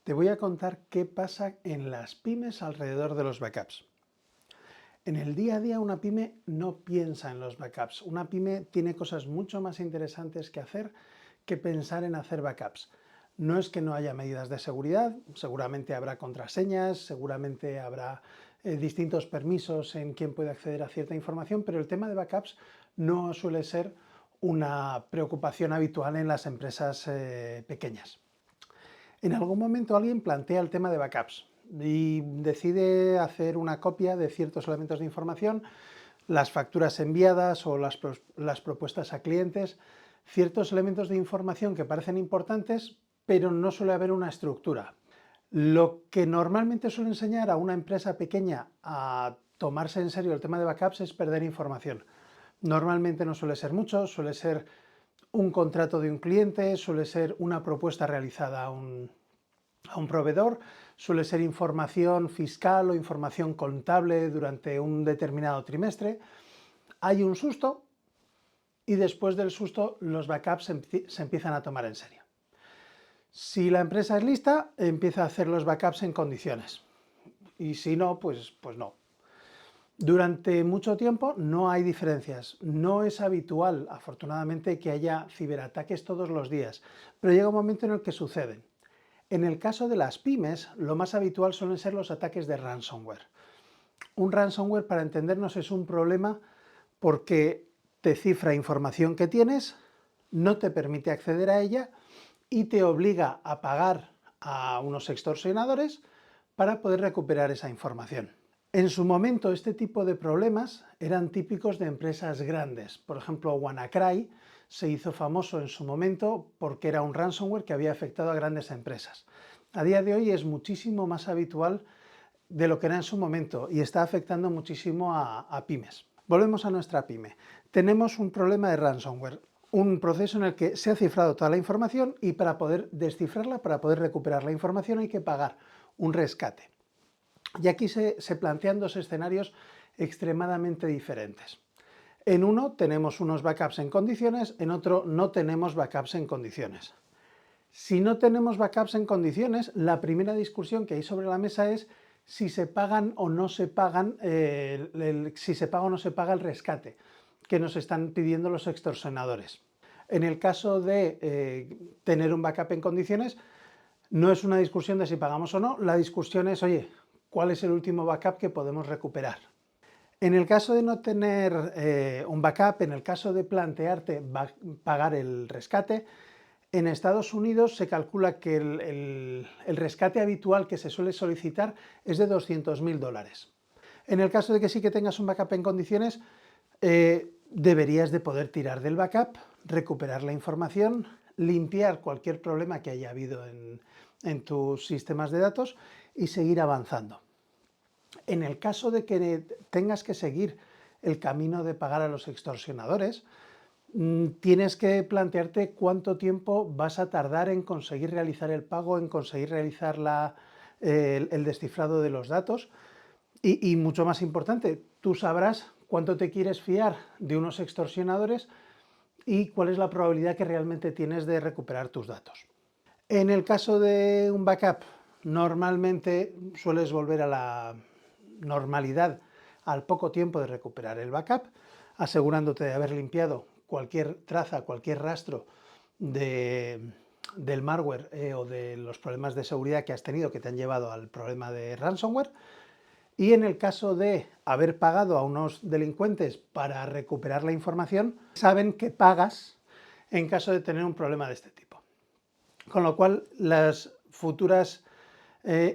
Te voy a contar qué pasa en las pymes alrededor de los backups. En el día a día una pyme no piensa en los backups. Una pyme tiene cosas mucho más interesantes que hacer que pensar en hacer backups. No es que no haya medidas de seguridad, seguramente habrá contraseñas, seguramente habrá distintos permisos en quién puede acceder a cierta información, pero el tema de backups no suele ser una preocupación habitual en las empresas pequeñas. En algún momento alguien plantea el tema de backups y decide hacer una copia de ciertos elementos de información, las facturas enviadas o las propuestas a clientes, ciertos elementos de información que parecen importantes, pero no suele haber una estructura. Lo que normalmente suele enseñar a una empresa pequeña a tomarse en serio el tema de backups es perder información. Normalmente no suele ser mucho, suele ser un contrato de un cliente, suele ser una propuesta realizada a un proveedor, suele ser información fiscal o información contable durante un determinado trimestre. Hay un susto y después del susto los backups se empiezan a tomar en serio. Si la empresa es lista, empieza a hacer los backups en condiciones y si no, pues no. Durante mucho tiempo no hay diferencias, no es habitual, afortunadamente, que haya ciberataques todos los días, pero llega un momento en el que suceden. En el caso de las pymes, lo más habitual suelen ser los ataques de ransomware. Un ransomware, para entendernos, es un problema porque te cifra información que tienes, no te permite acceder a ella y te obliga a pagar a unos extorsionadores para poder recuperar esa información. En su momento, este tipo de problemas eran típicos de empresas grandes. Por ejemplo, WannaCry se hizo famoso en su momento porque era un ransomware que había afectado a grandes empresas. A día de hoy es muchísimo más habitual de lo que era en su momento y está afectando muchísimo a pymes. Volvemos a nuestra pyme. Tenemos un problema de ransomware, un proceso en el que se ha cifrado toda la información y para poder descifrarla, para poder recuperar la información, hay que pagar un rescate. Y aquí se plantean dos escenarios extremadamente diferentes. En uno tenemos unos backups en condiciones, en otro no tenemos backups en condiciones. Si no tenemos backups en condiciones, la primera discusión que hay sobre la mesa es si se pagan o no se pagan, si se paga o no se paga el rescate que nos están pidiendo los extorsionadores. En el caso de tener un backup en condiciones, no es una discusión de si pagamos o no, la discusión es, oye, ¿cuál es el último backup que podemos recuperar? En el caso de no tener un backup, en el caso de plantearte pagar el rescate, en Estados Unidos se calcula que el rescate habitual que se suele solicitar es de $200.000. En el caso de que sí que tengas un backup en condiciones, deberías de poder tirar del backup, recuperar la información, limpiar cualquier problema que haya habido en tus sistemas de datos y seguir avanzando. En el caso de que tengas que seguir el camino de pagar a los extorsionadores, tienes que plantearte cuánto tiempo vas a tardar en conseguir realizar el pago, en conseguir realizar el descifrado de los datos y mucho más importante, tú sabrás cuánto te quieres fiar de unos extorsionadores y cuál es la probabilidad que realmente tienes de recuperar tus datos. En el caso de un backup, normalmente sueles volver a la normalidad al poco tiempo de recuperar el backup, asegurándote de haber limpiado cualquier traza, cualquier rastro del malware o de los problemas de seguridad que has tenido que te han llevado al problema de ransomware. Y en el caso de haber pagado a unos delincuentes para recuperar la información, saben que pagas en caso de tener un problema de este tipo. Con lo cual, las futuras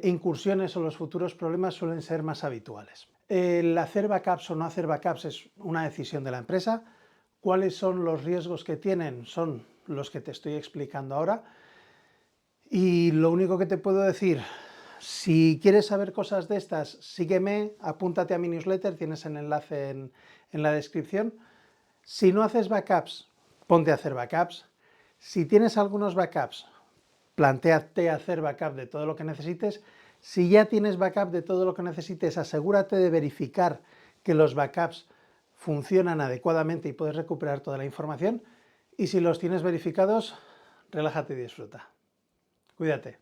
incursiones o los futuros problemas suelen ser más habituales. El hacer backups o no hacer backups es una decisión de la empresa. ¿Cuáles son los riesgos que tienen? Son los que te estoy explicando ahora. Y lo único que te puedo decir, si quieres saber cosas de estas, sígueme, apúntate a mi newsletter, tienes el enlace en la descripción. Si no haces backups, ponte a hacer backups. Si tienes algunos backups, plantéate hacer backup de todo lo que necesites. Si ya tienes backup de todo lo que necesites, asegúrate de verificar que los backups funcionan adecuadamente y puedes recuperar toda la información. Y si los tienes verificados, relájate y disfruta. Cuídate.